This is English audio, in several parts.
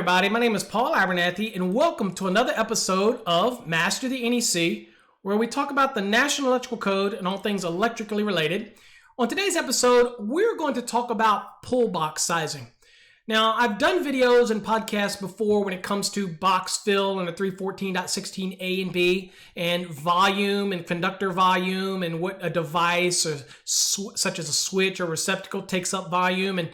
everybody, my name is Paul Abernathy and welcome to another episode of Master the NEC, where we talk about the National Electrical Code and all things electrically related. On today's episode, we're going to talk about pull box sizing. Now, I've done videos and podcasts before when it comes to box fill and a 314.16a and b and volume and conductor volume and what a device or such as a switch or receptacle takes up volume and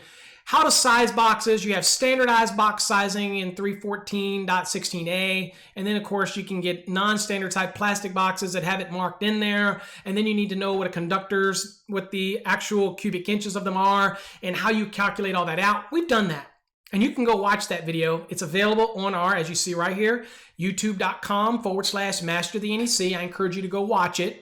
how to size boxes. You have standardized box sizing in 314.16a, and then of course you can get non-standard type plastic boxes that have it marked in there, and then you need to know what a conductors, what the actual cubic inches of them are, and how you calculate all that out. We've done that, and you can go watch that video. It's available on our, as you see right here, youtube.com/masterthenec. I encourage you to go watch it.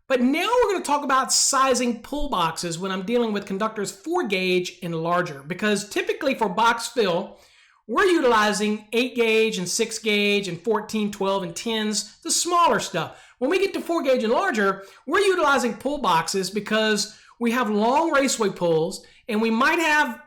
But now we're going to talk about sizing pull boxes when I'm dealing with conductors 4 gauge and larger, because typically for box fill, we're utilizing 8 gauge and 6 gauge and 14, 12, and 10s, the smaller stuff. When we get to 4 gauge and larger, we're utilizing pull boxes because we have long raceway pulls, and we might have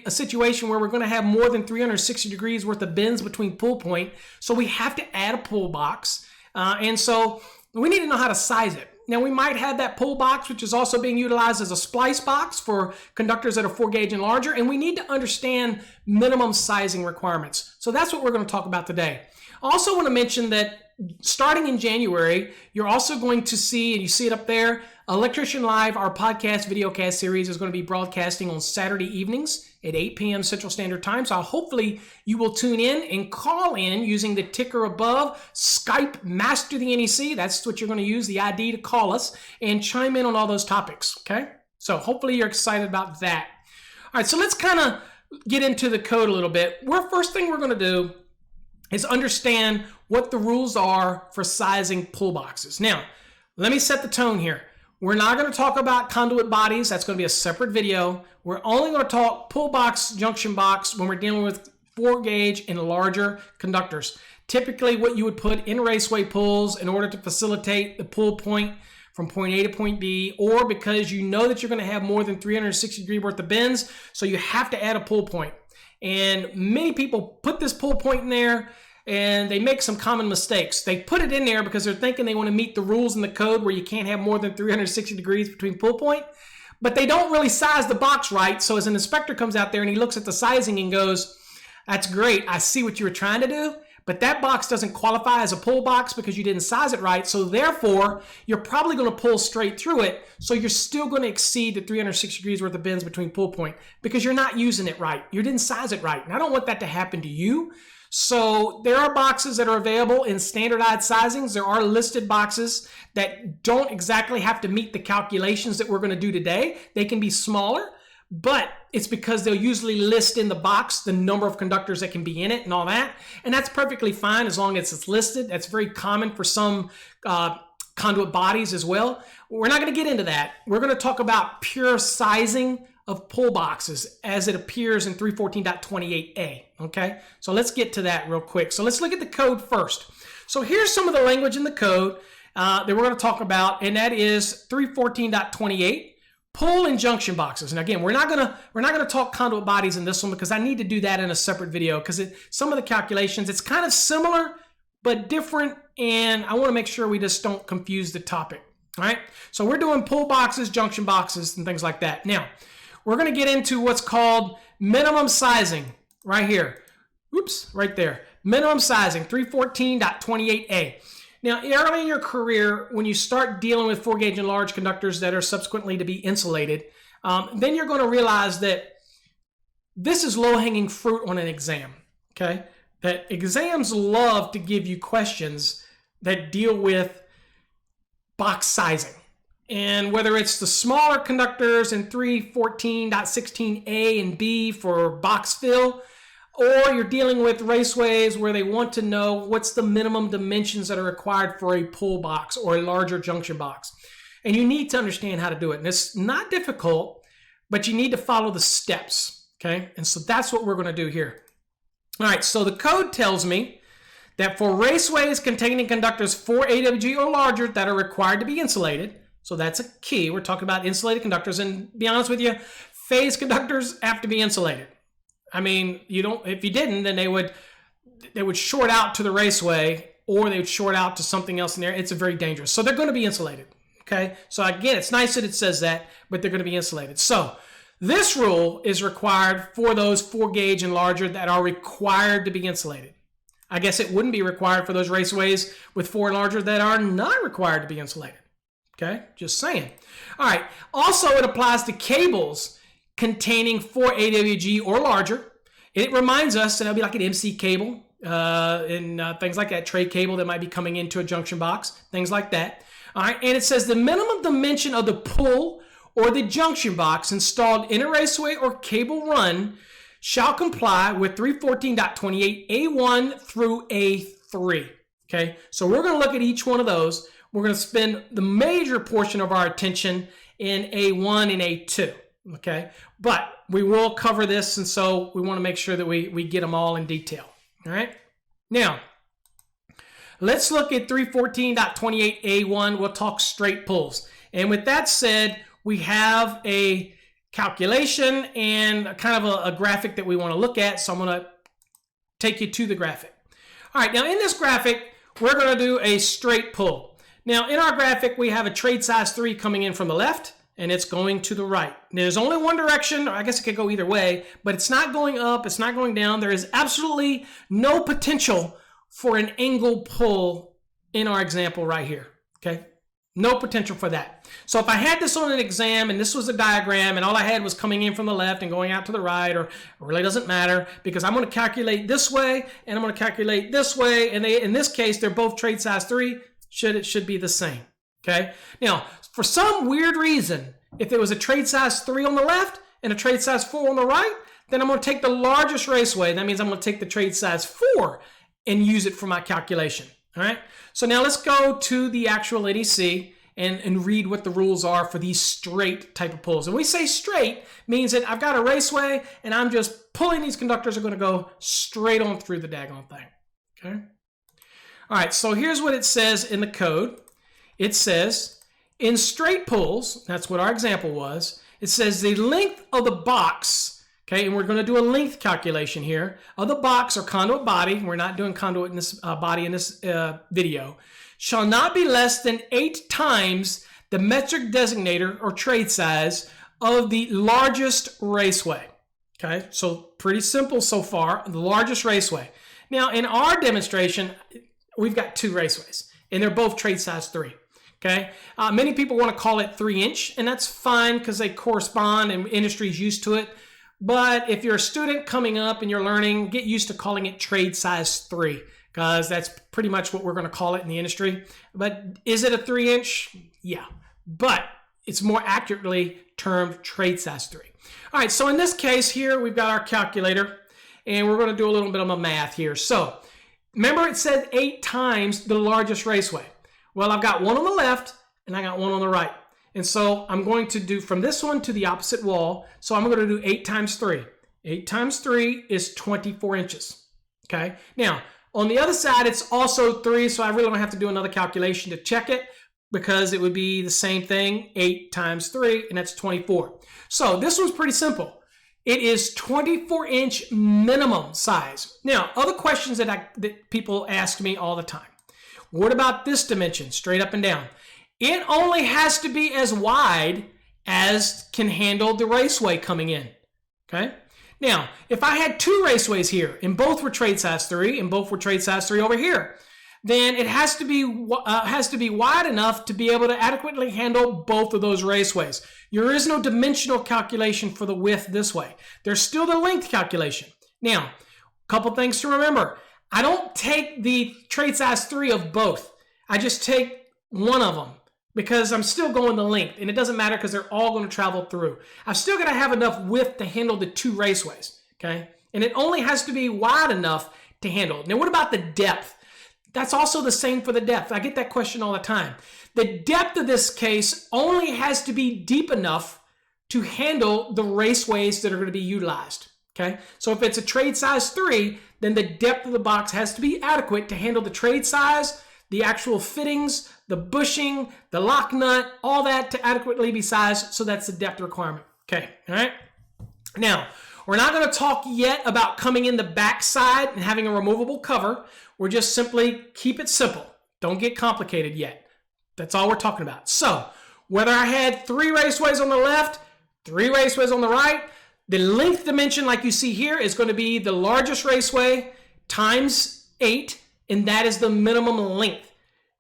a situation where we're going to have more than 360 degrees worth of bends between pull point, so we have to add a pull box, and so we need to know how to size it. Now, we might have that pull box, which is also being utilized as a splice box for conductors that are 4 gauge and larger, and we need to understand minimum sizing requirements. So that's what we're going to talk about today. I also want to mention that starting in January, you're also going to see, and you see it up there, Electrician Live, our podcast videocast series, is going to be broadcasting on Saturday evenings at 8 p.m. Central Standard Time. So hopefully you will tune in and call in using the ticker above, Skype Master the NEC. That's what you're going to use, the ID to call us, and chime in on all those topics, okay? So hopefully you're excited about that. All right, so let's kind of get into the code a little bit. First thing we're going to do is understand what the rules are for sizing pull boxes. Now, let me set the tone here. We're not going to talk about conduit bodies. That's going to be a separate video. We're only going to talk pull box, junction box when we're dealing with 4 gauge and larger conductors. Typically what you would put in raceway pulls in order to facilitate the pull point from point A to point B, or because you know that you're going to have more than 360 degree worth of bends, so you have to add a pull point. And many people put this pull point in there, and they make some common mistakes. They put it in there because they're thinking they want to meet the rules in the code where you can't have more than 360 degrees between pull point, but they don't really size the box right. So as an inspector comes out there and he looks at the sizing and goes, that's great, I see what you were trying to do, but that box doesn't qualify as a pull box because you didn't size it right. So therefore, you're probably going to pull straight through it. So you're still going to exceed the 360 degrees worth of bends between pull point because you're not using it right. You didn't size it right. And I don't want that to happen to you. So there are boxes that are available in standardized sizings. There are listed boxes that don't exactly have to meet the calculations that we're going to do today. They can be smaller, but it's because they'll usually list in the box the number of conductors that can be in it and all that. And that's perfectly fine as long as it's listed. That's very common for some conduit bodies as well. We're not going to get into that. We're going to talk about pure sizing of pull boxes as it appears in 314.28a, okay? So let's get to that real quick. So let's look at the code first. So here's some of the language in the code that we're going to talk about, and that is 314.28, pull and junction boxes. And again, we're not going to talk conduit bodies in this one because I need to do that in a separate video because some of the calculations, it's kind of similar but different, and I want to make sure we just don't confuse the topic, all right? So we're doing pull boxes, junction boxes, and things like that. Now, we're going to get into what's called minimum sizing right here. Oops, right there. Minimum sizing, 314.28a. Now, early in your career, when you start dealing with 4 gauge and large conductors that are subsequently to be insulated, then you're going to realize that this is low-hanging fruit on an exam, okay? That exams love to give you questions that deal with box sizing. And whether it's the smaller conductors in 314.16a and b for box fill, or you're dealing with raceways where they want to know what's the minimum dimensions that are required for a pull box or a larger junction box. And you need to understand how to do it. And it's not difficult, but you need to follow the steps, okay? And so that's what we're going to do here. All right, so the code tells me that for raceways containing conductors 4 AWG or larger that are required to be insulated, so that's a key. We're talking about insulated conductors, and to be honest with you, phase conductors have to be insulated. I mean, if you didn't, then they would short out to the Raceway, or they would short out to something else in there. It's very dangerous. So they're going to be insulated. Okay. So again, it's nice that it says that, but they're going to be insulated. So this rule is required for those 4 gauge and larger that are required to be insulated. I guess it wouldn't be required for those Raceways with 4 and larger that are not required to be insulated. Okay, just saying. All right, also it applies to cables containing 4 AWG or larger. It reminds us that it'll be like an MC cable and things like that, tray cable that might be coming into a junction box, things like that. All right, and it says the minimum dimension of the pull or the junction box installed in a Raceway or cable run shall comply with 314.28A1 through A3. Okay, so we're going to look at each one of those. We're going to spend the major portion of our attention in A1 and A2. Okay, but we will cover this, and so we want to make sure that we get them all in detail. All right, now let's look at 314.28A1. We'll talk straight pulls. And with that said, we have a calculation and kind of a graphic that we want to look at. So I'm going to take you to the graphic. All right, now in this graphic, we're going to do a straight pull. Now in our graphic, we have a trade size 3 coming in from the left, and it's going to the right. There's only one direction, or I guess it could go either way, but it's not going up, it's not going down. There is absolutely no potential for an angle pull in our example right here, okay? No potential for that. So if I had this on an exam and this was a diagram and all I had was coming in from the left and going out to the right, or it really doesn't matter, because I'm going to calculate this way and I'm going to calculate this way, and in this case they're both trade size 3. It should be the same. Okay. Now, for some weird reason, if there was a trade size 3 on the left and a trade size 4 on the right, then I'm going to take the largest Raceway. That means I'm going to take the trade size 4 and use it for my calculation. All right. So now let's go to the actual NEC and read what the rules are for these straight type of pulls. And we say straight means that I've got a Raceway and I'm just pulling these conductors are going to go straight on through the daggone thing. Okay. All right. So here's what it says in the code. It says in straight pulls, that's what our example was. It says the length of the box. Okay, and we're going to do a length calculation here of the box or conduit body. We're not doing conduit in this body in this video. Shall not be less than 8 times the metric designator or trade size of the largest Raceway. Okay, so pretty simple so far. The largest Raceway. Now, in our demonstration, we've got 2 Raceways, and they're both trade size 3. Okay, many people want to call it 3-inch, and that's fine because they correspond and industry's used to it. But if you're a student coming up and you're learning, get used to calling it trade size 3, because that's pretty much what we're going to call it in the industry. But is it a 3-inch? Yeah, but it's more accurately termed trade size 3. All right, so in this case here, we've got our calculator, and we're going to do a little bit of a math here. So remember it said 8 times the largest Raceway. Well, I've got one on the left and I got one on the right. And so I'm going to do from this one to the opposite wall. So I'm going to do 8 times 3. 8 times 3 is 24 inches. Okay. Now, on the other side, it's also 3. So I really don't have to do another calculation to check it, because it would be the same thing. 8 times 3, and that's 24. So this one's pretty simple. It is 24-inch minimum size. Now, other questions that people ask me all the time. What about this dimension, straight up and down? It only has to be as wide as can handle the Raceway coming in. Okay. Now, if I had 2 Raceways here and both were trade size 3 and both were trade size 3 over here, then it has to be wide enough to be able to adequately handle both of those Raceways. There is no dimensional calculation for the width this way. There's still the length calculation. Now, a couple things to remember. I don't take the trade size 3 of both. I just take one of them, because I'm still going the length, and it doesn't matter because they're all going to travel through. I've still got to have enough width to handle the 2 Raceways, okay? And it only has to be wide enough to handle. Now, what about the depth? That's also the same for the depth. I get that question all the time. The depth of this case only has to be deep enough to handle the Raceways that are going to be utilized, okay? So if it's a trade size 3, then the depth of the box has to be adequate to handle the trade size, the actual fittings, the bushing, the lock nut, all that to adequately be sized. So that's the depth requirement. Okay, all right. Now, We're not going to talk yet about coming in the backside and having a removable cover. We're just simply keep it simple. Don't get complicated yet. That's all we're talking about. So whether I had 3 raceways on the left, 3 raceways on the right, the length dimension like you see here is going to be the largest raceway times 8, and that is the minimum length.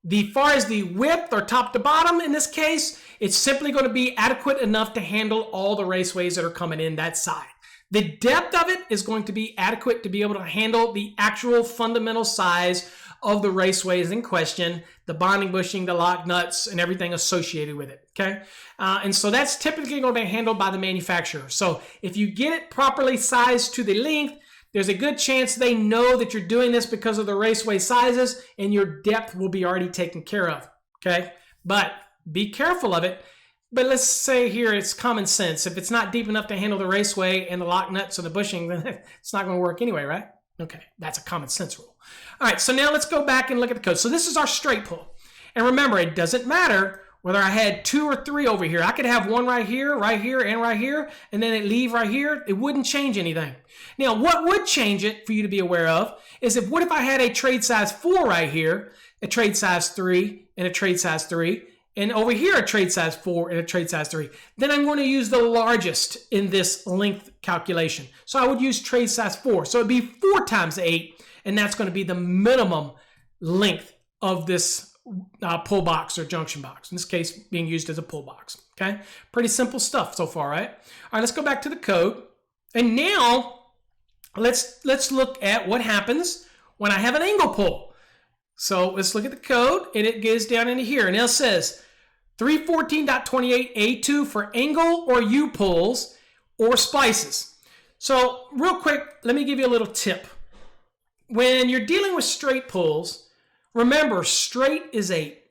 The far as the width or top to bottom in this case, it's simply going to be adequate enough to handle all the raceways that are coming in that side. The depth of it is going to be adequate to be able to handle the actual fundamental size of the raceways in question, the bonding bushing, the lock nuts, and everything associated with it, okay? And so that's typically going to be handled by the manufacturer. So if you get it properly sized to the length, there's a good chance they know that you're doing this because of the raceway sizes, and your depth will be already taken care of, okay? But be careful of it. But let's say here it's common sense. If it's not deep enough to handle the raceway and the lock nuts and the bushing, then it's not going to work anyway, right? Okay, that's a common sense rule. All right, so now let's go back and look at the code. So this is our straight pull. And remember, it doesn't matter whether I had 2 or 3 over here. I could have one right here, and right here, and then it leave right here. It wouldn't change anything. Now, what would change it for you to be aware of is what if I had a trade size 4 right here, a trade size 3, and a trade size 3, and over here a trade size 4 and a trade size 3. Then I'm going to use the largest in this length calculation. So I would use trade size 4. So it'd be 4 times 8, and that's going to be the minimum length of this pull box or junction box, in this case being used as a pull box. Okay, pretty simple stuff so far, right? All right, let's go back to the code, and now let's look at what happens when I have an angle pull. So let's look at the code, and it goes down into here, and it says 314.28A2 for angle or U pulls or splices. So real quick, let me give you a little tip. When you're dealing with straight pulls, remember, straight is 8.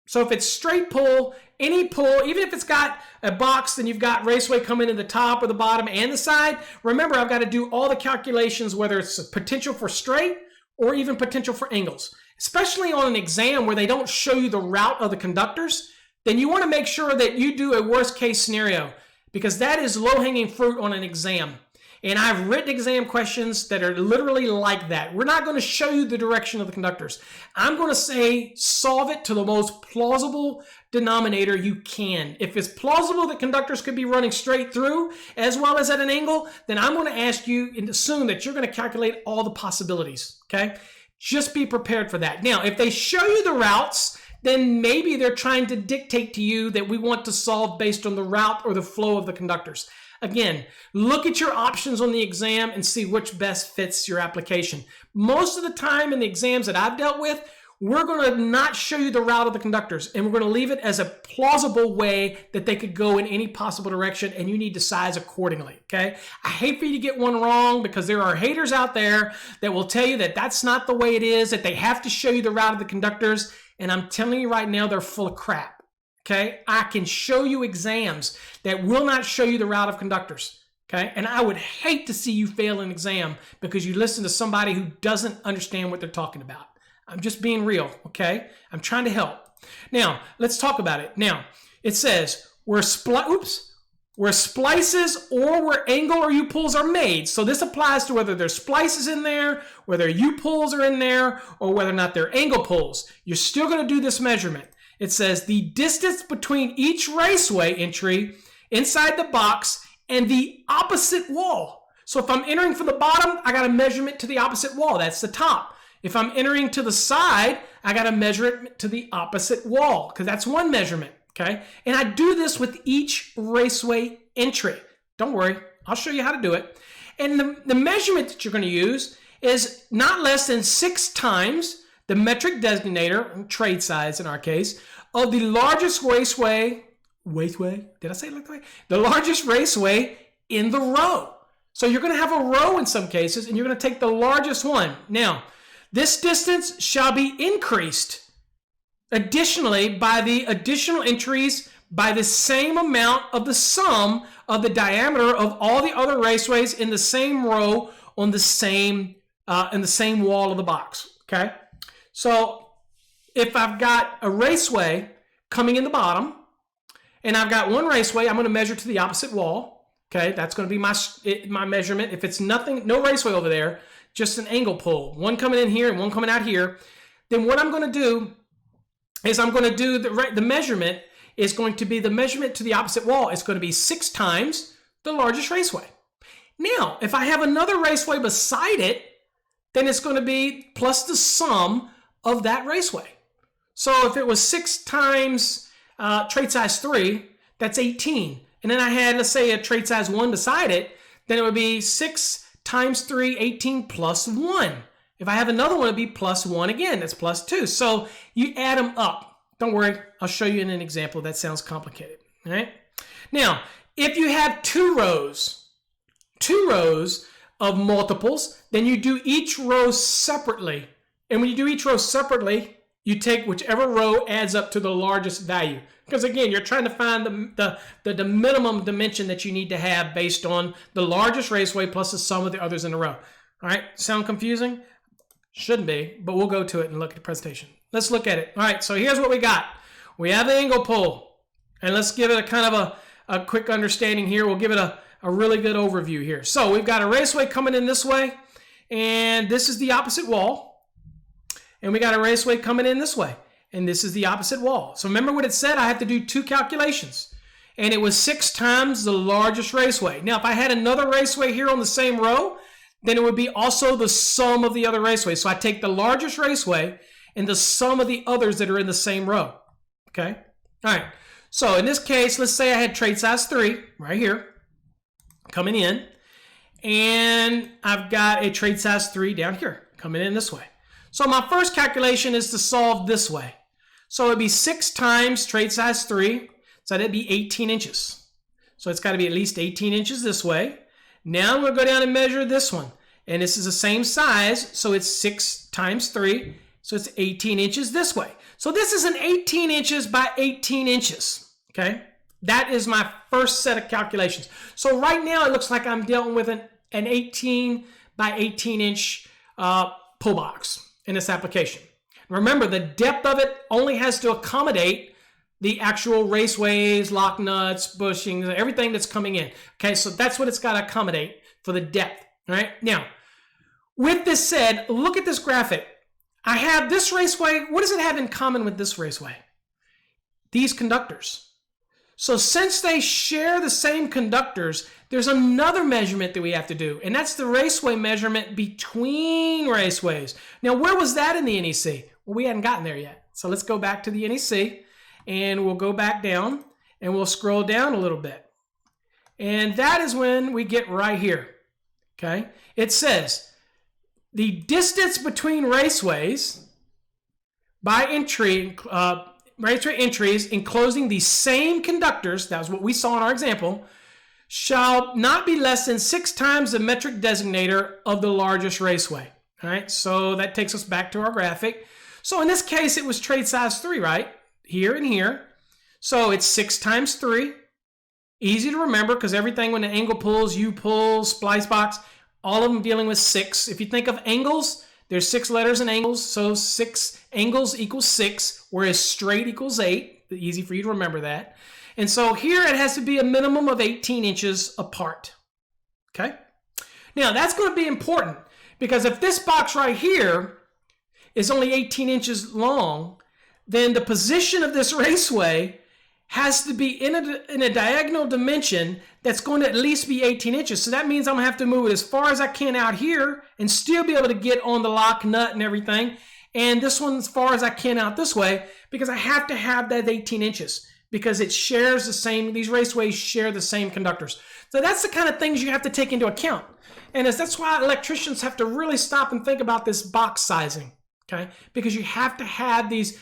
So if it's straight pull, any pull, even if it's got a box, then you've got raceway coming in the top or the bottom and the side. Remember, I've got to do all the calculations, whether it's potential for straight or even potential for angles. Especially on an exam where they don't show you the route of the conductors, then you want to make sure that you do a worst case scenario, because that is low-hanging fruit on an exam. And I've written exam questions that are literally like that. We're not going to show you the direction of the conductors. I'm going to say solve it to the most plausible denominator you can. If it's plausible that conductors could be running straight through as well as at an angle, then I'm going to ask you and assume that you're going to calculate all the possibilities, okay? Just be prepared for that. Now, if they show you the routes, then maybe they're trying to dictate to you that we want to solve based on the route or the flow of the conductors. Again, look at your options on the exam and see which best fits your application. Most of the time in the exams that I've dealt with, we're going to not show you the route of the conductors, and we're going to leave it as a plausible way that they could go in any possible direction, and you need to size accordingly, okay? I hate for you to get one wrong, because there are haters out there that will tell you that that's not the way it is, that they have to show you the route of the conductors, and I'm telling you right now, they're full of crap. Okay, I can show you exams that will not show you the route of conductors. Okay, and I would hate to see you fail an exam because you listen to somebody who doesn't understand what they're talking about. I'm just being real. Okay, I'm trying to help. Now, let's talk about it. Now, it says where splices or where angle or U-pulls are made. So this applies to whether there's splices in there, whether U-pulls are in there, or whether or not they're angle pulls. You're still going to do this measurement. It says the distance between each raceway entry inside the box and the opposite wall. So if I'm entering from the bottom, I got to measurement to the opposite wall. That's the top. If I'm entering to the side, I got to measure it to the opposite wall, because that's one measurement, okay? And I do this with each raceway entry. Don't worry, I'll show you how to do it. And the measurement that you're going to use is not less than 6 times the metric designator, trade size in our case, of the largest raceway, did I say it like that way? The largest raceway in the row. So you're going to have a row in some cases, and you're going to take the largest one. Now, this distance shall be increased additionally by the additional entries by the same amount of the sum of the diameter of all the other raceways in the same row on the same in the same wall of the box. Okay. So if I've got a raceway coming in the bottom, and I've got one raceway, I'm going to measure to the opposite wall. Okay, that's going to be my measurement. If it's nothing, no raceway over there, just an angle pull, one coming in here and one coming out here, then what I'm going to do is I'm going to do the measurement is going to be the measurement to the opposite wall. It's going to be 6 times the largest raceway. Now, if I have another raceway beside it, then it's going to be plus the sum of that raceway. So if it was 6 times trade size 3, that's 18. And then I had, let's say, a trade size 1 beside it, then it would be 6 times 3, 18 plus 1. If I have another one, it'd be plus 1 again. That's plus 2. So you add them up. Don't worry. I'll show you in an example. That sounds complicated. All right? Now, if you have two rows of multiples, then you do each row separately. And when you do each row separately, you take whichever row adds up to the largest value. Because again, you're trying to find the minimum dimension that you need to have based on the largest raceway plus the sum of the others in a row. All right, sound confusing? Shouldn't be, but we'll go to it and look at the presentation. Let's look at it. All right, so here's what we got. We have the angle pull. And let's give it a kind of a quick understanding here. We'll give it a really good overview here. So we've got a raceway coming in this way, and this is the opposite wall. And we got a raceway coming in this way, and this is the opposite wall. So remember what it said? I have to do 2 calculations. And it was 6 times the largest raceway. Now, if I had another raceway here on the same row, then it would be also the sum of the other raceways. So I take the largest raceway and the sum of the others that are in the same row. Okay? All right. So in this case, let's say I had trade size 3 right here coming in. And I've got a trade size 3 down here coming in this way. So my first calculation is to solve this way. So it'd be 6 times trade size 3. So that'd be 18 inches. So it's got to be at least 18 inches this way. Now I'm going to go down and measure this one. And this is the same size. So it's 6 times 3. So it's 18 inches this way. So this is an 18 inches by 18 inches. Okay? That is my first set of calculations. So right now it looks like I'm dealing with an 18 by 18 inch pull box in this application. Remember, the depth of it only has to accommodate the actual raceways, lock nuts, bushings, everything that's coming in. Okay, so that's what it's got to accommodate for the depth. All right, now, with this said, look at this graphic. I have this raceway. What does it have in common with this raceway? These conductors. So since they share the same conductors, there's another measurement that we have to do, and that's the raceway measurement between raceways. Now, where was that in the NEC? Well, we hadn't gotten there yet. So let's go back to the NEC, and we'll go back down, and we'll scroll down a little bit. And that is when we get right here, okay? It says, the distance between raceways by entry, raceway entries enclosing the same conductors, that was what we saw in our example, shall not be less than 6 times the metric designator of the largest raceway. All right, so that takes us back to our graphic. So in this case, it was trade size 3, right? Here and here. So it's 6 times 3. Easy to remember because everything when the angle pulls, U pulls, splice box, all of them dealing with 6. If you think of angles, there's 6 letters in angles. So 6 angles equals 6, whereas straight equals 8. Easy for you to remember that. And so here it has to be a minimum of 18 inches apart. Okay? Now that's going to be important because if this box right here is only 18 inches long, then the position of this raceway has to be in a diagonal dimension that's going to at least be 18 inches. So that means I'm going to have to move it as far as I can out here and still be able to get on the lock nut and everything. And this one as far as I can out this way because I have to have that 18 inches because it shares the same, these raceways share the same conductors. So that's the kind of things you have to take into account. And that's why electricians have to really stop and think about this box sizing. Okay, because you have to have these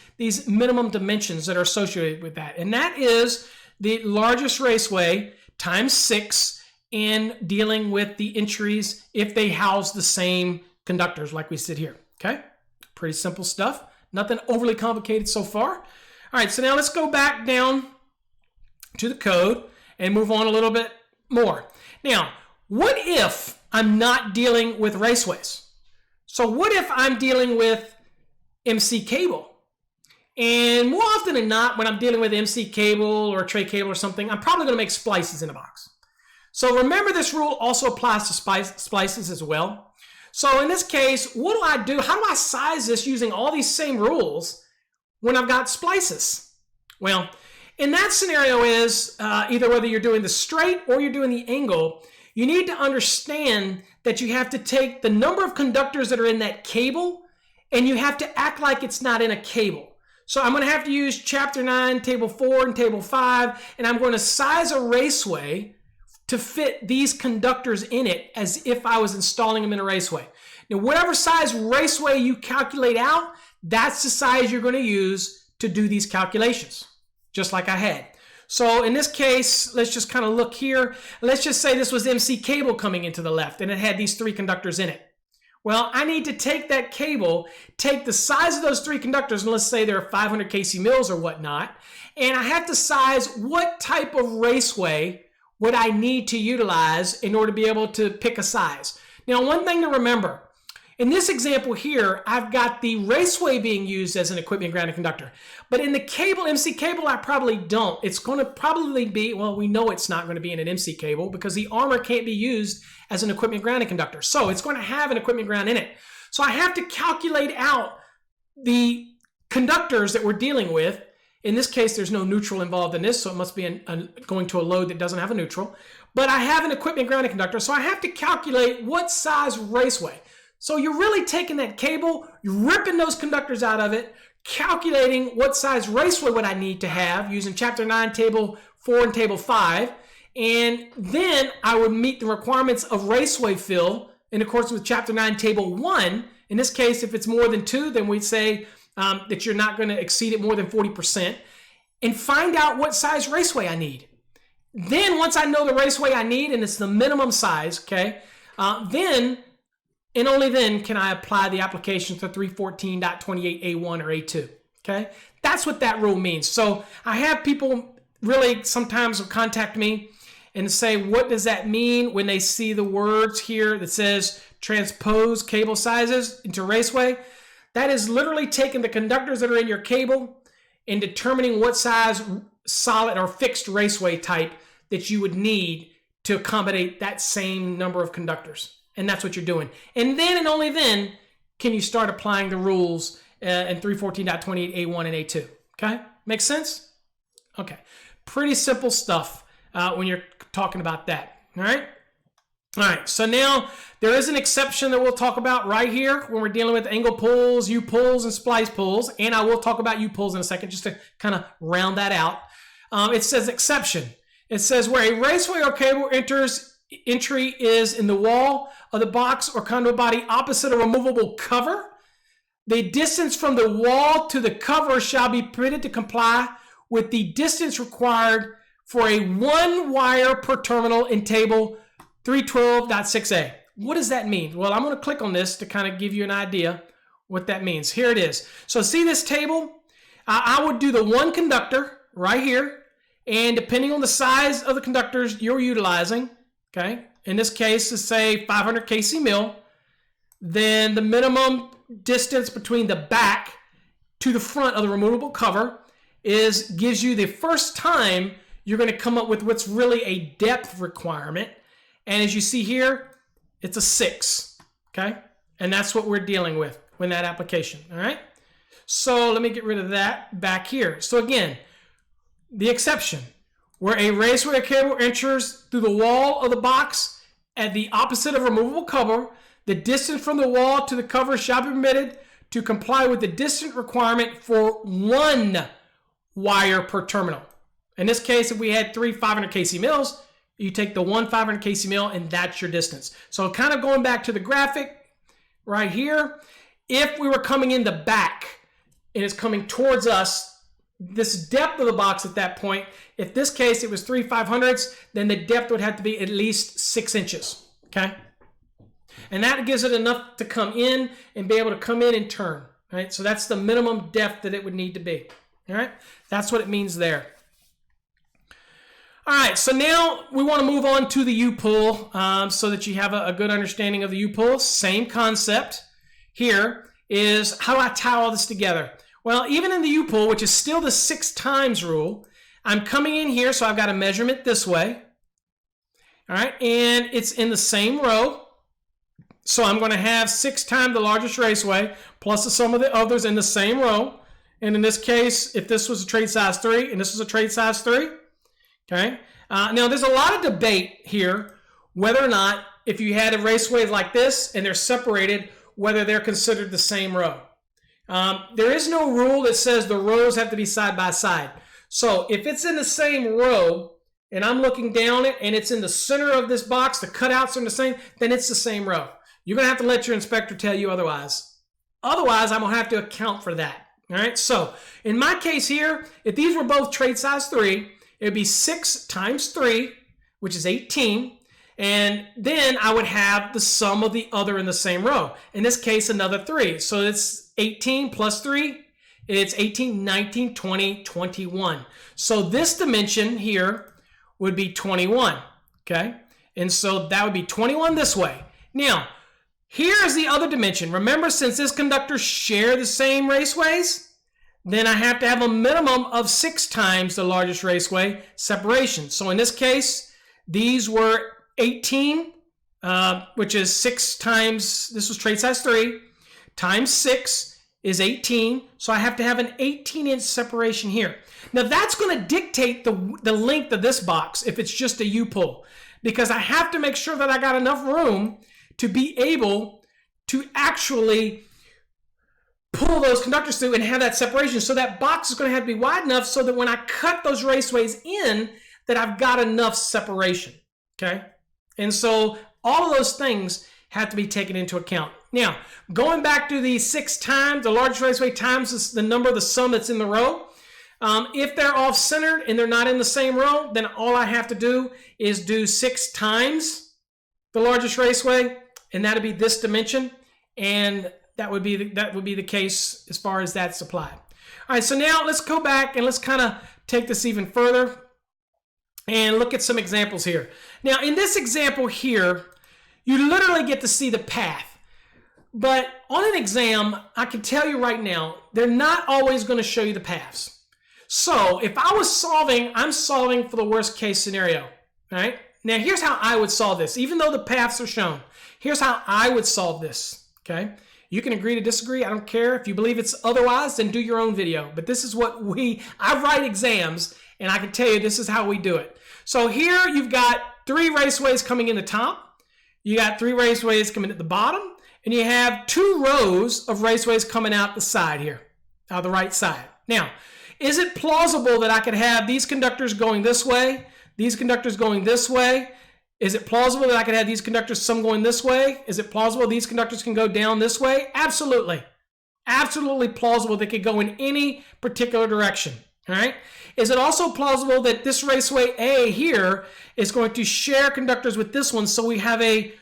minimum dimensions that are associated with that. And that is the largest raceway times 6 in dealing with the entries if they house the same conductors like we said here. Okay, pretty simple stuff. Nothing overly complicated so far. All right, so now let's go back down to the code and move on a little bit more. Now, what if I'm not dealing with raceways? So what if I'm dealing with MC cable? And more often than not, when I'm dealing with MC cable or tray cable or something, I'm probably going to make splices in a box. So remember, this rule also applies to splices as well. So in this case, what do I do? How do I size this using all these same rules when I've got splices? Well, in that scenario is either whether you're doing the straight or you're doing the angle, you need to understand that you have to take the number of conductors that are in that cable and you have to act like it's not in a cable. So I'm going to have to use Chapter 9, Table 4, and Table 5, and I'm going to size a raceway to fit these conductors in it as if I was installing them in a raceway. Now, whatever size raceway you calculate out, that's the size you're going to use to do these calculations, just like I had. So in this case, let's just kind of look here. Let's just say this was MC cable coming into the left, and it had these 3 conductors in it. Well, I need to take that cable, take the size of those 3 conductors, and let's say they're 500 kc mils or whatnot, and I have to size what type of raceway would I need to utilize in order to be able to pick a size. Now, one thing to remember, in this example here, I've got the raceway being used as an equipment grounded conductor. But in the cable, MC cable, I probably don't. It's going to probably be, well, we know it's not going to be in an MC cable because the armor can't be used as an equipment grounded conductor. So it's going to have an equipment ground in it. So I have to calculate out the conductors that we're dealing with. In this case, there's no neutral involved in this, so it must be going to a load that doesn't have a neutral. But I have an equipment grounded conductor, so I have to calculate what size raceway. So you're really taking that cable, you're ripping those conductors out of it, calculating what size raceway would I need to have using Chapter 9, Table 4, and Table 5. And then I would meet the requirements of raceway fill in accordance with Chapter 9, Table 1. In this case, if it's more than 2, then we'd say that you're not going to exceed it more than 40%. And find out what size raceway I need. Then once I know the raceway I need, and it's the minimum size, okay, then and only then can I apply the application to 314.28A1 or A2, okay? That's what that rule means. So I have people really sometimes contact me and say, what does that mean when they see the words here that says transpose cable sizes into raceway? That is literally taking the conductors that are in your cable and determining what size solid or fixed raceway type that you would need to accommodate that same number of conductors. And that's what you're doing. And then and only then can you start applying the rules in 314.28A1 and A2. Okay? Makes sense? Okay. Pretty simple stuff when you're talking about that. All right? All right. So now there is an exception that we'll talk about right here when we're dealing with angle pulls, U-pulls, and splice pulls. And I will talk about U-pulls in a second just to kind of round that out. It says exception. It says where a raceway or cable entry is in the wall of the box or conduit body opposite a removable cover, the distance from the wall to the cover shall be permitted to comply with the distance required for a 1 wire per terminal in table 312.6a. What does that mean? Well, I'm going to click on this to kind of give you an idea what that means. Here it is. So see this table? I would do the 1 conductor right here, and depending on the size of the conductors you're utilizing, okay, in this case, let's say 500 kc mil, then the minimum distance between the back to the front of the removable cover gives you the first time you're going to come up with what's really a depth requirement. And as you see here, it's a 6, okay? And that's what we're dealing with in that application, all right? So let me get rid of that back here. So again, the exception, where a raceway cable enters through the wall of the box at the opposite of removable cover, the distance from the wall to the cover shall be permitted to comply with the distance requirement for 1 wire per terminal. In this case, if we had 3 500 kc mils, you take the 1 500 kc mil and that's your distance. So kind of going back to the graphic right here, if we were coming in the back and it's coming towards us, this depth of the box at that point, if this case it was 3 500ths, then the depth would have to be at least 6 inches, okay? And that gives it enough to come in and be able to come in and turn, right? So that's the minimum depth that it would need to be, all right? That's what it means there. All right, so now we want to move on to the U-pull so that you have a good understanding of the U-pull. Same concept here is how do I tie all this together? Well, even in the U-pull, which is still the 6 times rule, I'm coming in here, so I've got a measurement this way. All right, and it's in the same row. So I'm going to have 6 times the largest Raceway plus the sum of the others in the same row. And in this case, if this was a trade size 3 and this was a trade size 3, okay. Now there's a lot of debate here whether or not if you had a Raceway like this and they're separated, whether they're considered the same row. There is no rule that says the rows have to be side by side. So if it's in the same row and I'm looking down it and it's in the center of this box, the cutouts are the same, then it's the same row. You're going to have to let your inspector tell you otherwise. Otherwise, I'm going to have to account for that. All right, so in my case here, if these were both trade size 3, it would be 6 times 3, which is 18. And then I would have the sum of the other in the same row. In this case, another 3. So it's 18 plus 3. It's 18, 19, 20, 21. So this dimension here would be 21. Okay, and so that would be 21 this way. Now, here's the other dimension. Remember, since this conductors share the same raceways, then I have to have a minimum of 6 times the largest Raceway separation. So in this case, these were 18, which is 6 times, this was trade size 3, times 6 is 18. So I have to have an 18-inch separation here. Now that's going to dictate the length of this box if it's just a U-pull, because I have to make sure that I got enough room to be able to actually pull those conductors through and have that separation. So that box is going to have to be wide enough so that when I cut those raceways in, that I've got enough separation, okay? And so all of those things have to be taken into account. Now, going back to the 6 times, the largest Raceway times the number of the sum that's in the row. If they're off-centered and they're not in the same row, then all I have to do is do 6 times the largest Raceway, and that'll be this dimension, and that would be the case as far as that's applied. All right, so now let's go back and let's kind of take this even further and look at some examples here. Now, in this example here, you literally get to see the path. But on an exam, I can tell you right now, they're not always going to show you the paths. So if I was solving, I'm solving for the worst case scenario. All right? Now, here's how I would solve this. Even though the paths are shown, here's how I would solve this. Okay? You can agree to disagree. I don't care. If you believe it's otherwise, then do your own video. But this is what I write exams, and I can tell you this is how we do it. So here you've got 3 raceways coming in the top. You got 3 raceways coming at the bottom. And you have 2 rows of raceways coming out the side here, out the right side. Now, is it plausible that I could have these conductors going this way, these conductors going this way? Is it plausible that I could have these conductors, some going this way? Is it plausible these conductors can go down this way? Absolutely. Absolutely plausible they could go in any particular direction. All right. Is it also plausible that this Raceway A here is going to share conductors with this one, so we have a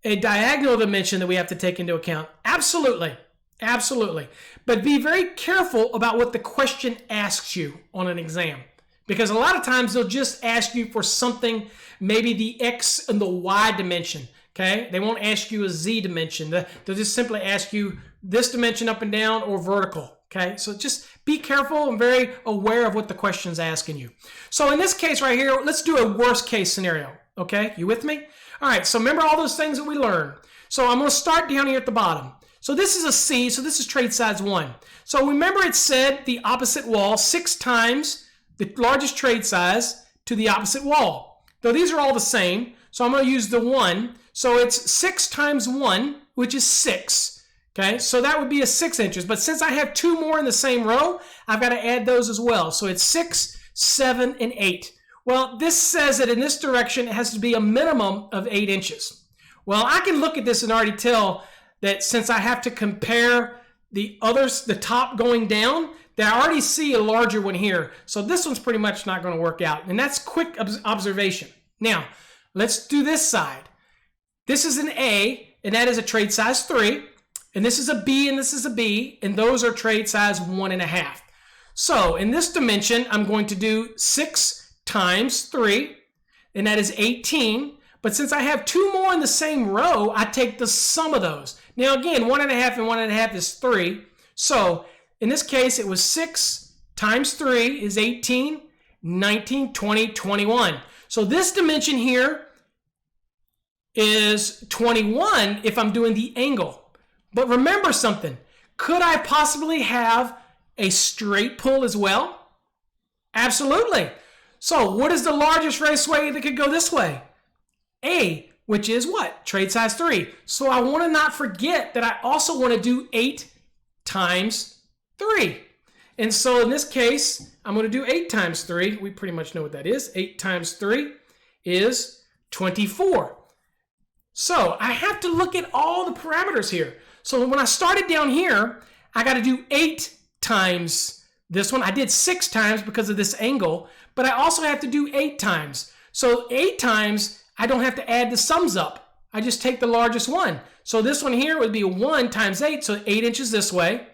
diagonal dimension that we have to take into account? Absolutely. Absolutely. But be very careful about what the question asks you on an exam, because a lot of times they'll just ask you for something, maybe the X and the Y dimension. Okay. They won't ask you a Z dimension. They'll just simply ask you this dimension up and down or vertical. Okay. So just be careful and very aware of what the question's asking you. So in this case right here, let's do a worst case scenario. Okay. You with me? All right. So remember all those things that we learned. So I'm going to start down here at the bottom. So this is a C. So this is trade size 1. So remember it said the opposite wall, 6 times the largest trade size to the opposite wall. Though these are all the same, so I'm going to use the 1. So it's 6 times 1, which is 6. Okay, so that would be a 6 inches. But since I have 2 more in the same row, I've got to add those as well. So it's 6, 7, and 8. Well, this says that in this direction, it has to be a minimum of 8 inches. Well, I can look at this and already tell that since I have to compare the others, the top going down, that I already see a larger one here. So this one's pretty much not going to work out. And that's quick observation. Now, let's do this side. This is an A, and that is a trade size 3. And this is a B, and this is a B, and those are trade size 1.5. So in this dimension, I'm going to do 6 times 3, and that is 18. But since I have 2 more in the same row, I take the sum of those. Now again, 1.5 and 1.5 is 3. So in this case, it was 6 times 3 is 18, 19, 20, 21. So this dimension here is 21 if I'm doing the angle. But remember something. Could I possibly have a straight pull as well? Absolutely. So what is the largest raceway that could go this way? A, which is what? Trade size 3. So I want to not forget that I also want to do 8 times 3. And so in this case, I'm going to do 8 times 3. We pretty much know what that is. 8 times 3 is 24. So I have to look at all the parameters here. So when I started down here, I got to do 8 times this one. I did 6 times because of this angle, but I also have to do 8 times. So 8 times, I don't have to add the sums up. I just take the largest one. So this one here would be 1 times 8, so 8 inches this way.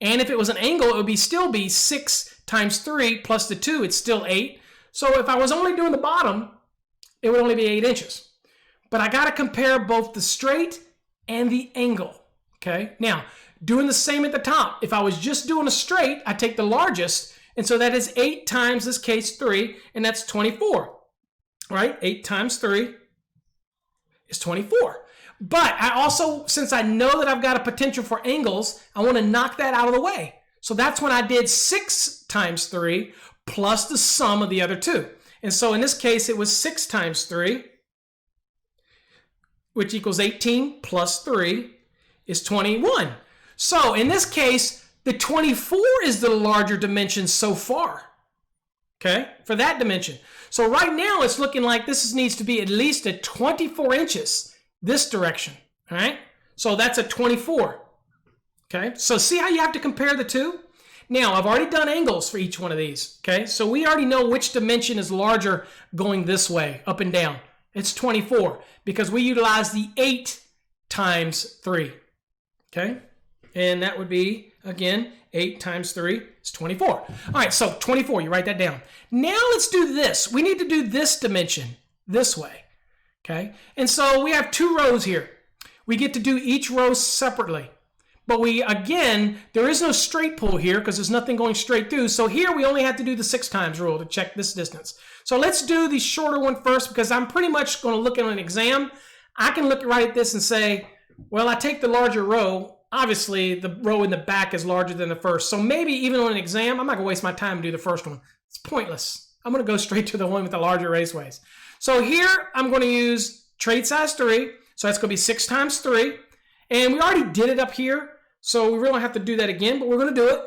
And if it was an angle, it would still be 6 times 3 plus the 2, it's still 8. So if I was only doing the bottom, it would only be 8 inches. But I got to compare both the straight and the angle. Okay, now doing the same at the top. If I was just doing a straight, I take the largest, and so that is 8 times, this case 3, and that's 24. Right? 8 times 3 is 24. But I also, since I know that I've got a potential for angles, I want to knock that out of the way. So that's when I did 6 times 3 plus the sum of the other two. And so in this case, it was 6 times 3, which equals 18 plus 3 is 21. So in this case, the 24 is the larger dimension so far, okay, for that dimension. So right now it's looking like this needs to be at least at 24 inches this direction, all right? So that's a 24, okay? So see how you have to compare the two? Now, I've already done angles for each one of these, okay? So we already know which dimension is larger going this way, up and down. It's 24 because we utilize the 8 times 3. Okay, and that would be, again, 8 times 3 is 24. All right, so 24, you write that down. Now let's do this. We need to do this dimension this way, okay? And so we have 2 rows here. We get to do each row separately. But again, there is no straight pull here because there's nothing going straight through. So here we only have to do the 6 times rule to check this distance. So let's do the shorter one first because I'm pretty much going to look at an exam. I can look right at this and say, well, I take the larger row. Obviously, the row in the back is larger than the first. So maybe even on an exam, I'm not going to waste my time to do the first one. It's pointless. I'm going to go straight to the one with the larger raceways. So here, I'm going to use trade size 3. So that's going to be 6 times 3. And we already did it up here. So we really don't have to do that again, but we're going to do it.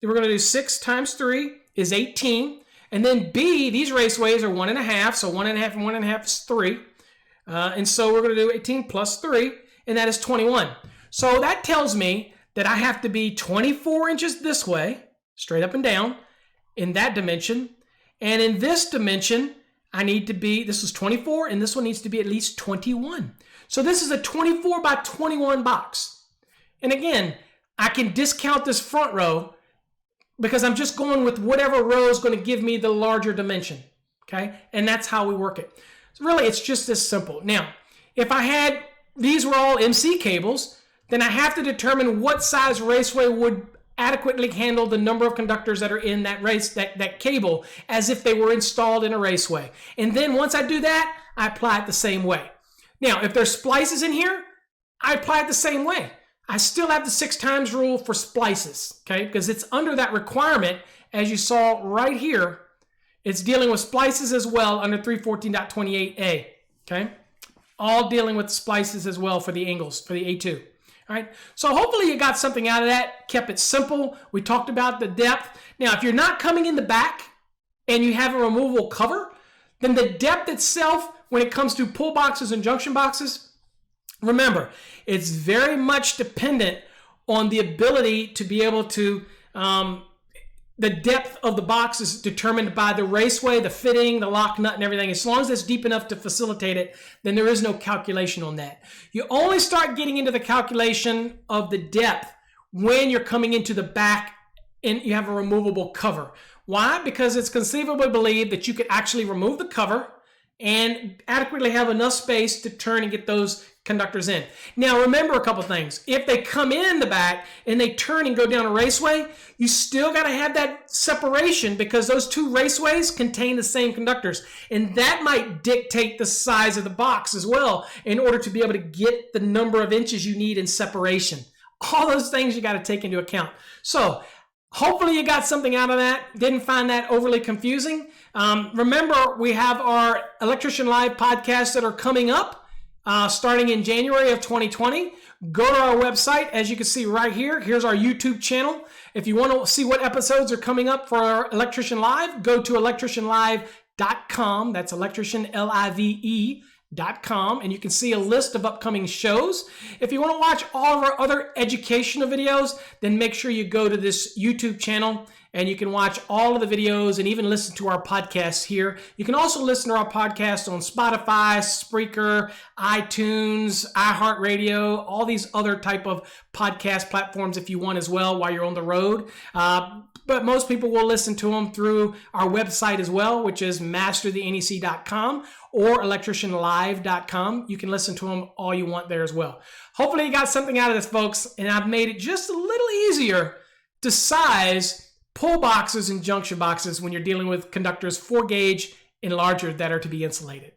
We're going to do 6 times 3 is 18. And then B, these raceways are 1.5. So 1.5 and 1.5 is 3. And so we're going to do 18 plus 3. And that is 21. So that tells me that I have to be 24 inches this way, straight up and down, in that dimension. And in this dimension, I need to be, this is 24, and this one needs to be at least 21. So this is a 24 by 21 box. And again, I can discount this front row because I'm just going with whatever row is going to give me the larger dimension. Okay? And that's how we work it. So really, it's just this simple. Now, if I had, these were all MC cables, then I have to determine what size raceway would adequately handle the number of conductors that are in that that cable as if they were installed in a raceway. And then once I do that, I apply it the same way. Now, if there's splices in here, I apply it the same way. I still have the 6 times rule for splices, okay? Because it's under that requirement, as you saw right here. It's dealing with splices as well under 314.28a, okay? All dealing with splices as well for the angles, for the A2. All right, so hopefully you got something out of that, kept it simple. We talked about the depth. Now, if you're not coming in the back and you have a removable cover, then the depth itself, when it comes to pull boxes and junction boxes, remember, it's very much dependent on the ability to be able to, the depth of the box is determined by the raceway, the fitting, the lock nut, and everything. As long as it's deep enough to facilitate it, then there is no calculation on that. You only start getting into the calculation of the depth when you're coming into the back and you have a removable cover. Why? Because it's conceivably believed that you could actually remove the cover and adequately have enough space to turn and get those conductors in. Now, remember a couple things. If they come in the back and they turn and go down a raceway, you still got to have that separation because those two raceways contain the same conductors. And that might dictate the size of the box as well in order to be able to get the number of inches you need in separation. All those things you got to take into account. So hopefully you got something out of that. Didn't find that overly confusing. Remember, we have our Electrician Live podcasts that are coming up starting in January of 2020. Go to our website. As you can see right here, here's our YouTube channel. If you want to see what episodes are coming up for our Electrician Live, go to electricianlive.com. That's electricianlive.com, and you can see a list of upcoming shows. If you want to watch all of our other educational videos, then make sure you go to this YouTube channel and you can watch all of the videos and even listen to our podcasts here. You can also listen to our podcast on Spotify, Spreaker, iTunes, iHeartRadio, all these other type of podcast platforms if you want as well while you're on the road. But most people will listen to them through our website as well, which is masterthenec.com or electricianlive.com. You can listen to them all you want there as well. Hopefully you got something out of this, folks, and I've made it just a little easier to size pull boxes and junction boxes when you're dealing with conductors 4 gauge and larger that are to be insulated.